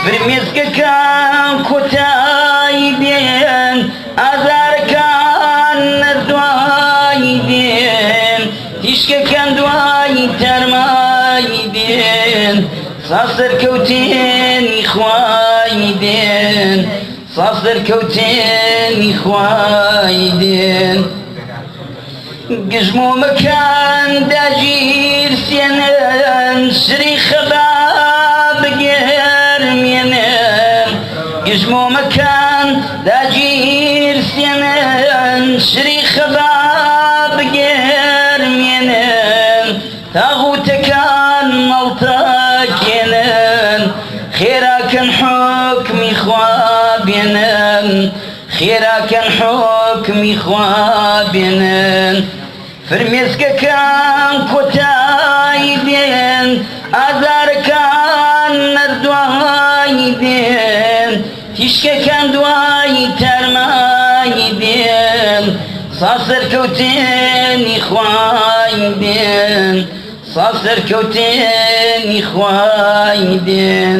فرمێسکەکان کۆتایی دێن ئازارەکان نەردوایی دێن تیشکەکان دوایی تەرمایی دێن ساسەرکەوتێنی خوای دێن ساسەرکەوتێنی خوای دێن گژمۆمەکان داگیر سێنن شری خەبا بگێرمێنن گژمۆمەکان داگیر سێنن شری خەبا بگێرمێنن تاغوتەکان مەڵتەکێنن خێراکەن حوکمی خوا بێنن خێراکەن حوکمی خوا بێنن فرمێسکەکان کۆتایی دێن ئازارەکان نەردوایی دێن تیشکەکان دوایی تەرمایی دێن ساسەرکەوتێنی خوای دێن ساسەرکەوتێنی خوای دێن